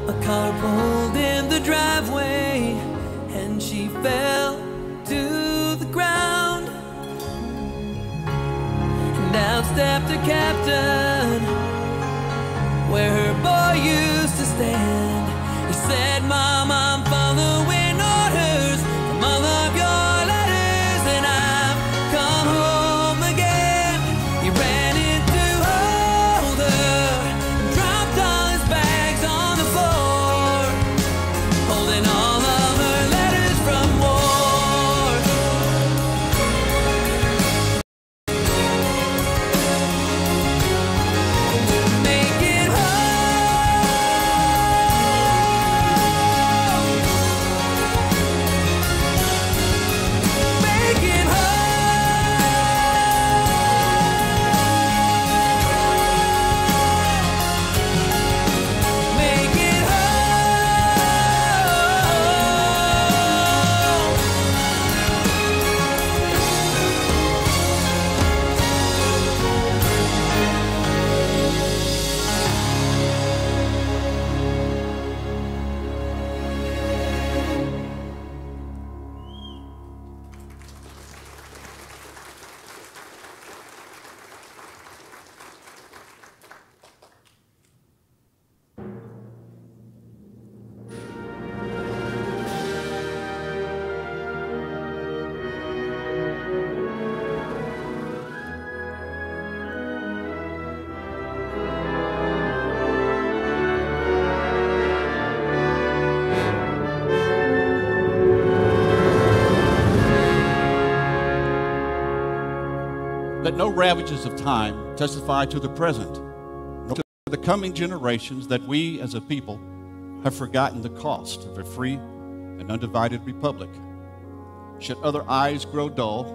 A car pulled in the driveway and she fell to the ground. And out stepped a captain where her boy used to stand. He said, "Mom, I'm following orders from all of your letters, and I've come home again." He ran in to hold her and dropped all his bags on the floor, holding all of her letters from war. Make it Let no ravages of time testify to the present, nor to the coming generations that we as a people have forgotten the cost of a free and undivided republic. Should other eyes grow dull,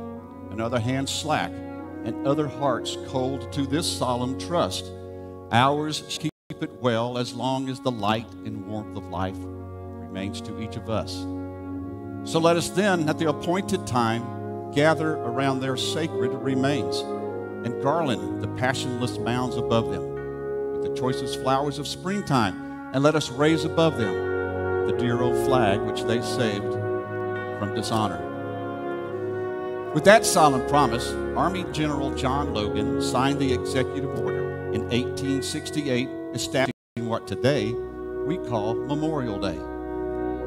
and other hands slack, and other hearts cold to this solemn trust, ours keep it well as long as the light and warmth of life remains to each of us. So let us then, at the appointed time, gather around their sacred remains and garland the passionless mounds above them with the choicest flowers of springtime, and let us raise above them the dear old flag which they saved from dishonor. With that solemn promise, Army General John Logan signed the executive order in 1868 establishing what today we call Memorial Day.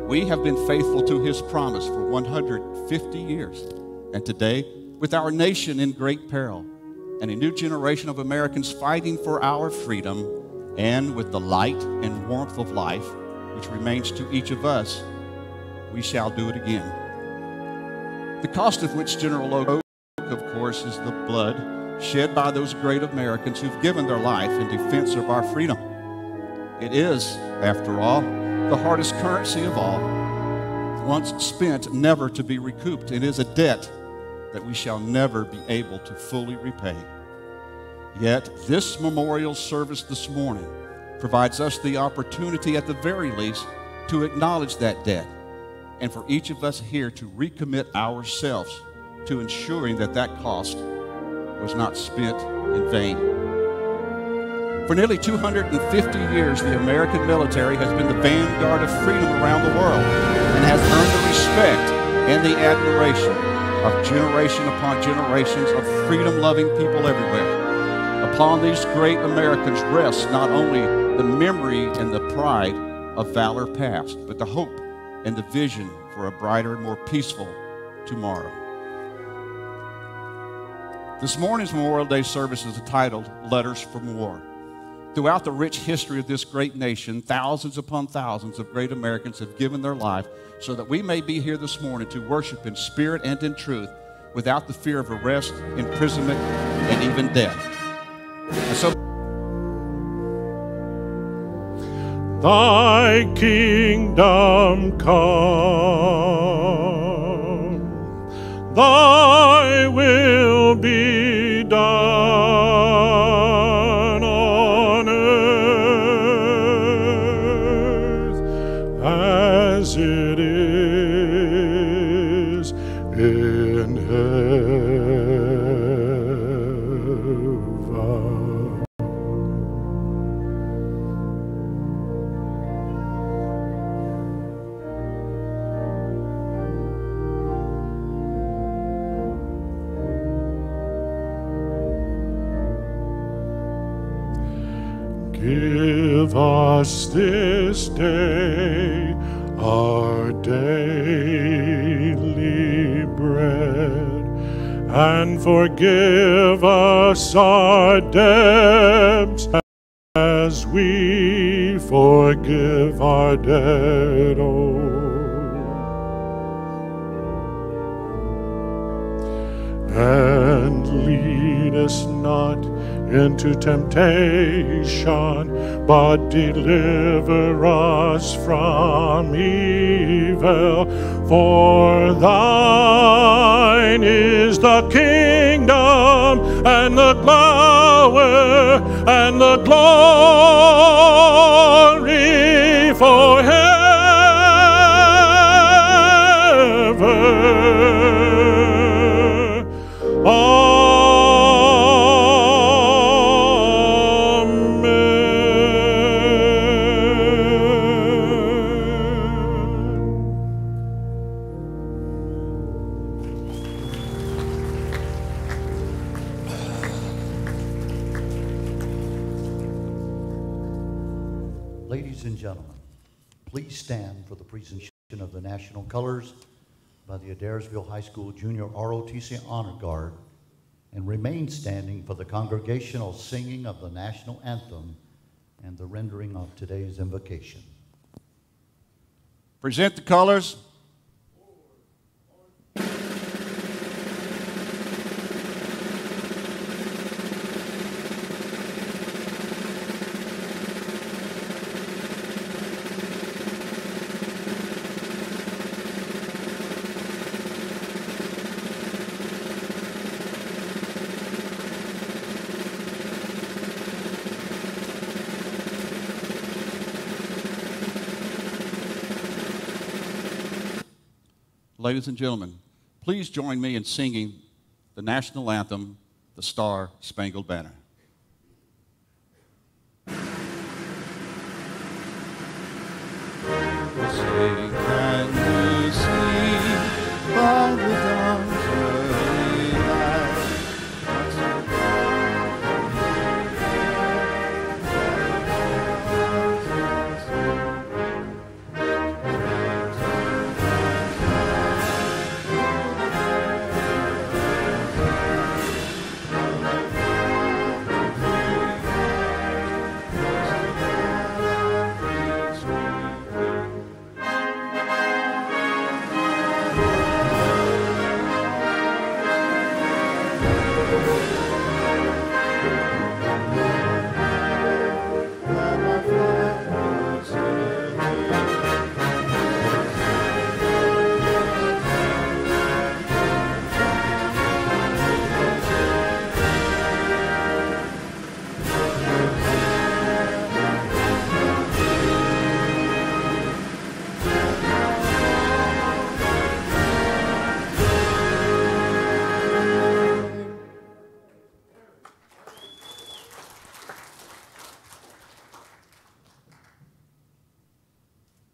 We have been faithful to his promise for 150 years. And today, with our nation in great peril and a new generation of Americans fighting for our freedom, and with the light and warmth of life which remains to each of us, we shall do it again. The cost of which General Logan, of course, is the blood shed by those great Americans who've given their life in defense of our freedom. It is, after all, the hardest currency of all, once spent, never to be recouped. It is a debt that we shall never be able to fully repay. Yet this memorial service this morning provides us the opportunity, at the very least, to acknowledge that debt, and for each of us here to recommit ourselves to ensuring that that cost was not spent in vain. For nearly 250 years, the American military has been the vanguard of freedom around the world and has earned the respect and the admiration of generation upon generations of freedom-loving people everywhere. Upon these great Americans rests not only the memory and the pride of valor past, but the hope and the vision for a brighter and more peaceful tomorrow. This morning's Memorial Day service is entitled Letters from War. Throughout the rich history of this great nation, thousands upon thousands of great Americans have given their life so that we may be here this morning to worship in spirit and in truth without the fear of arrest, imprisonment, and even death. And so, Thy kingdom come, thy will be done on earth as it is in heaven. Give us this day our daily bread, and forgive us our debts as we forgive our debtors. And lead us not into temptation, but deliver us from evil. For thine is the kingdom, and the power, and the glory forever. Ladies and gentlemen, please stand for the presentation of the national colors by the Adairsville High School Junior ROTC Honor Guard, and remain standing for the congregational singing of the national anthem and the rendering of today's invocation. Present the colors. Ladies and gentlemen, please join me in singing the national anthem, the Star Spangled Banner. Sing and you sing by the dawn's early light.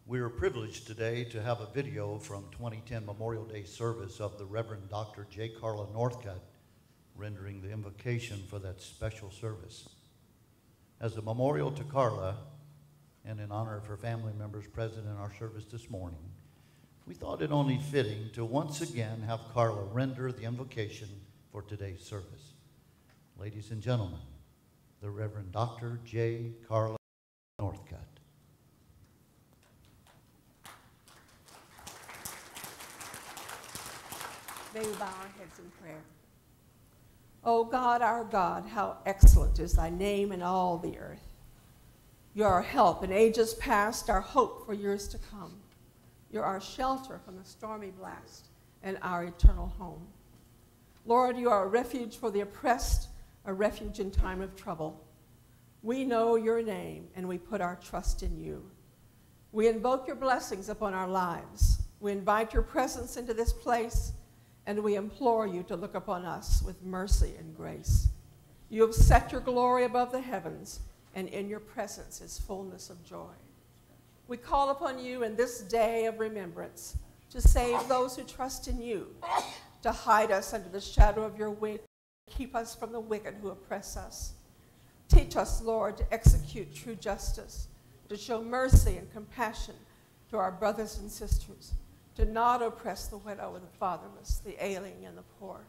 We are privileged today to have a video from 2010 Memorial Day service of the Reverend Dr. J. Carla Northcutt rendering the invocation for that special service. As a memorial to Carla, and in honor of her family members present in our service this morning, we thought it only fitting to once again have Carla render the invocation for today's service. Ladies and gentlemen, the Reverend Dr. J. Carla Northcutt. May we bow our heads in prayer. O God, our God, how excellent is thy name in all the earth. You are our help in ages past, our hope for years to come. You're our shelter from the stormy blast and our eternal home. Lord, you are a refuge for the oppressed, a refuge in time of trouble. We know your name, and we put our trust in you. We invoke your blessings upon our lives. We invite your presence into this place, and we implore you to look upon us with mercy and grace. You have set your glory above the heavens, and in your presence is fullness of joy. We call upon you in this day of remembrance to save those who trust in you, to hide us under the shadow of your wing, keep us from the wicked who oppress us. Teach us, Lord, to execute true justice to show mercy and compassion to our brothers and sisters, to not oppress the widow and the fatherless, the alien and the poor.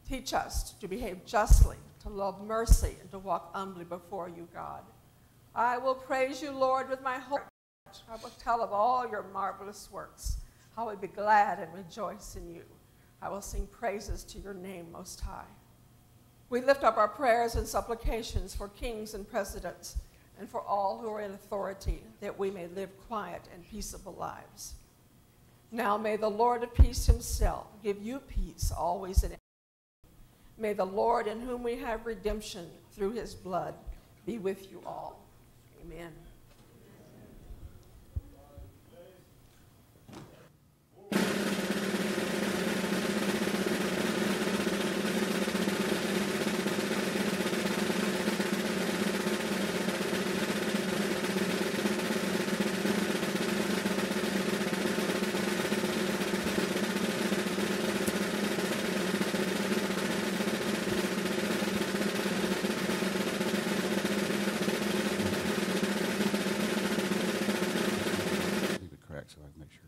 Teach us to behave justly, to love mercy, and to walk humbly before you, God. I will praise you, Lord, with my whole heart. I will tell of all your marvelous works. I will be glad and rejoice in you. I will sing praises to your name, Most High. We lift up our prayers and supplications for kings and presidents and for all who are in authority, that we may live quiet and peaceable lives. Now may the Lord of peace himself give you peace always and may the Lord, in whom we have redemption through his blood, be with you all. Amen.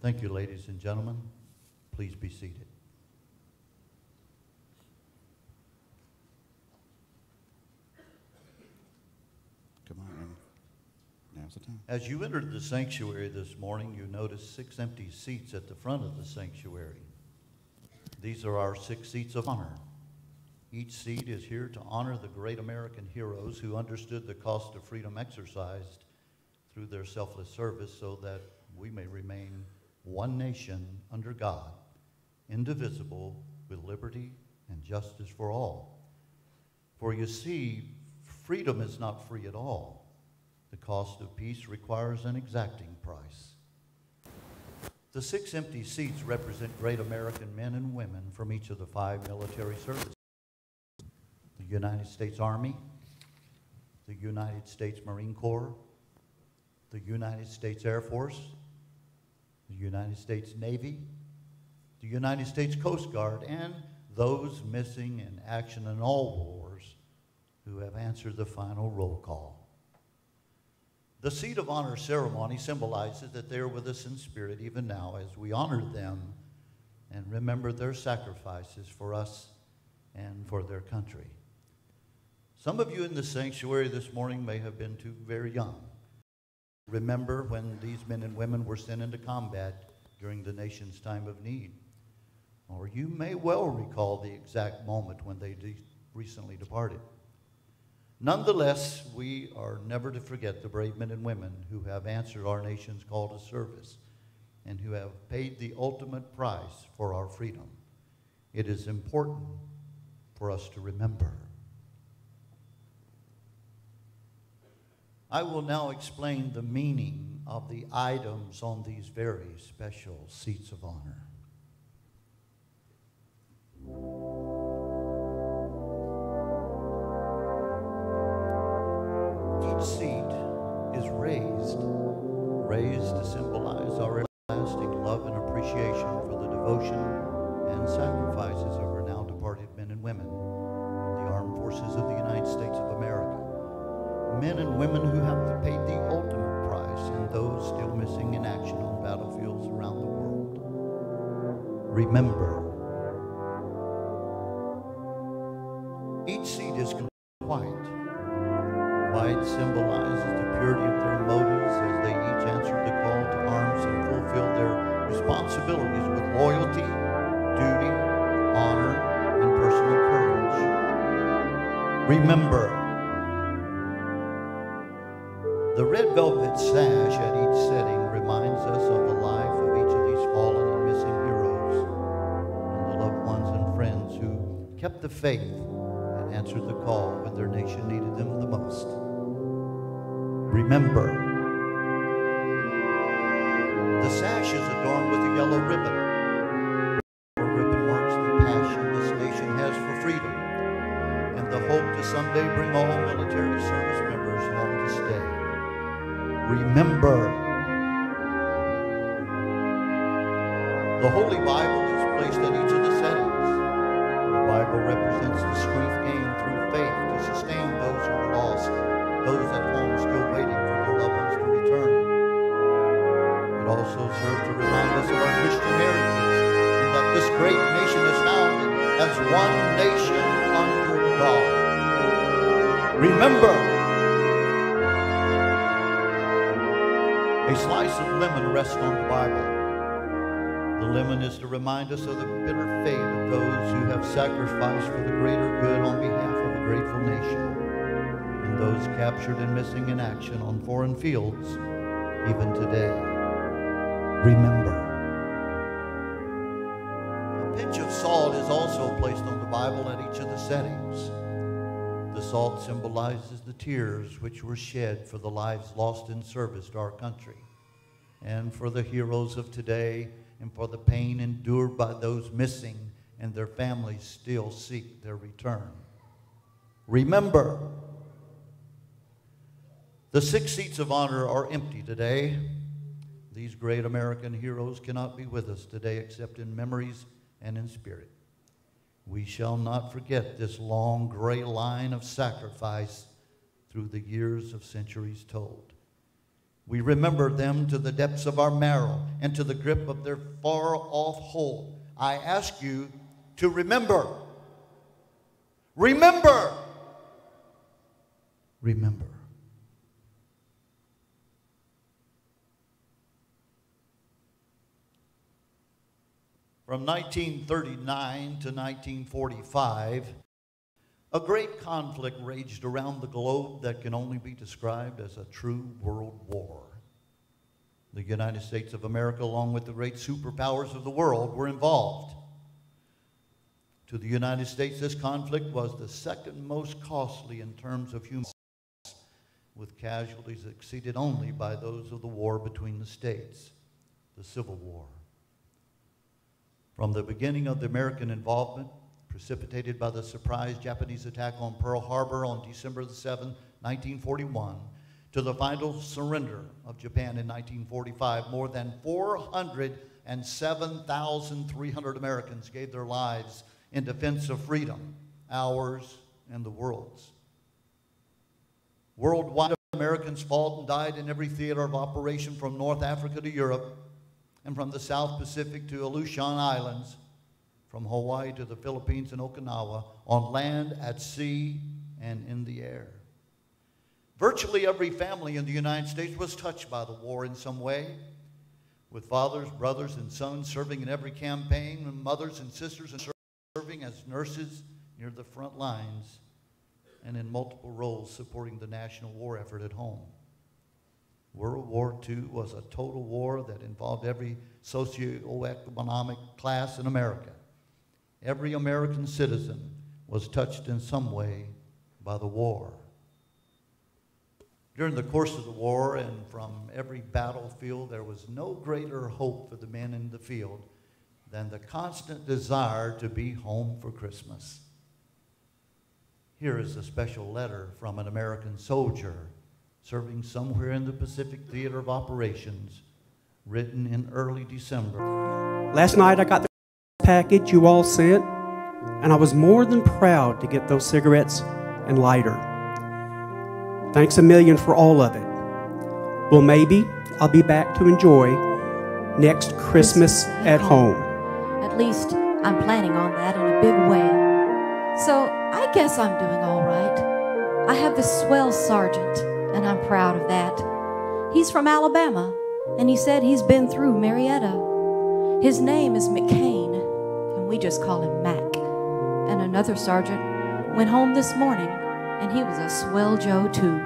Thank you, ladies and gentlemen. Please be seated. Come on, now's the time. As you entered the sanctuary this morning, you noticed 6 empty seats at the front of the sanctuary. These are our 6 seats of honor. Each seat is here to honor the great American heroes who understood the cost of freedom exercised through their selfless service so that we may remain one nation under God, indivisible, with liberty and justice for all. For you see, freedom is not free at all. The cost of peace requires an exacting price. The 6 empty seats represent great American men and women from each of the 5 military services: the United States Army, the United States Marine Corps, the United States Air Force, the United States Navy, the United States Coast Guard, and those missing in action in all wars who have answered the final roll call. The Seat of Honor ceremony symbolizes that they are with us in spirit even now as we honor them and remember their sacrifices for us and for their country. Some of you in the sanctuary this morning may have been too very young. Remember when these men and women were sent into combat during the nation's time of need. Or you may well recall the exact moment when they recently departed. Nonetheless, we are never to forget the brave men and women who have answered our nation's call to service and who have paid the ultimate price for our freedom. It is important for us to remember. I will now explain the meaning of the items on these very special seats of honor. Each seat is raised to symbolize our everlasting love and appreciation for the devotion and sacrifices of our now departed men and women in the armed forces of the United States of America. Men and women who have paid the ultimate price and those still missing in action on battlefields around the world. Remember, each seat is white. White symbolizes the purity of their motives as they each answered the call to arms and fulfilled their responsibilities with loyalty, duty, honor, and personal courage. Remember, the red velvet sash at each setting reminds us of the life of each of these fallen and missing heroes and the loved ones and friends who kept the faith and answered the call when their nation needed them the most. Remember, the sash is adorned with a yellow ribbon. The ribbon marks the passion this nation has for freedom and the hope to someday bring all military service members home to stay. Remember, the Holy Bible is placed at each of the settings. The Bible represents the strength gained through faith to sustain those who are lost, those at home still waiting for their loved ones also serve to remind us of our Christian heritage and that this great nation is founded as one nation under God. Remember, a slice of lemon rests on the Bible. The lemon is to remind us of the bitter fate of those who have sacrificed for the greater good on behalf of a grateful nation, and those captured and missing in action on foreign fields, even today. Remember. A pinch of salt is also placed on the Bible at each of the settings. The salt symbolizes the tears which were shed for the lives lost in service to our country, and for the heroes of today, and for the pain endured by those missing and their families still seek their return. Remember, the 6 seats of honor are empty today. These great American heroes cannot be with us today except in memories and in spirit. We shall not forget this long gray line of sacrifice through the years of centuries told. We remember them to the depths of our marrow and to the grip of their far-off hold. I ask you to remember. Remember. Remember. From 1939 to 1945, a great conflict raged around the globe that can only be described as a true world war. The United States of America, along with the great superpowers of the world, were involved. To the United States, this conflict was the second most costly in terms of human loss, with casualties exceeded only by those of the war between the states, the Civil War. From the beginning of the American involvement, precipitated by the surprise Japanese attack on Pearl Harbor on December 7, 1941, to the final surrender of Japan in 1945, more than 407,300 Americans gave their lives in defense of freedom, ours and the world's. Worldwide, Americans fought and died in every theater of operation from North Africa to Europe, and from the South Pacific to Aleutian Islands, from Hawaii to the Philippines and Okinawa, on land, at sea, and in the air. Virtually every family in the United States was touched by the war in some way, with fathers, brothers, and sons serving in every campaign, and mothers and sisters serving as nurses near the front lines, and in multiple roles supporting the national war effort at home. World War II was a total war that involved every socioeconomic class in America. Every American citizen was touched in some way by the war. During the course of the war and from every battlefield, there was no greater hope for the men in the field than the constant desire to be home for Christmas. Here is a special letter from an American soldier serving somewhere in the Pacific Theater of Operations, written in early December. Last night I got the package you all sent, and I was more than proud to get those cigarettes and lighter. Thanks a million for all of it. Well, maybe I'll be back to enjoy next Christmas at home. At least I'm planning on that in a big way. So I guess I'm doing all right. I have this swell sergeant, and I'm proud of that. He's from Alabama, and he said he's been through Marietta. His name is McCain, and we just call him Mac. And another sergeant went home this morning, and he was a swell Joe too.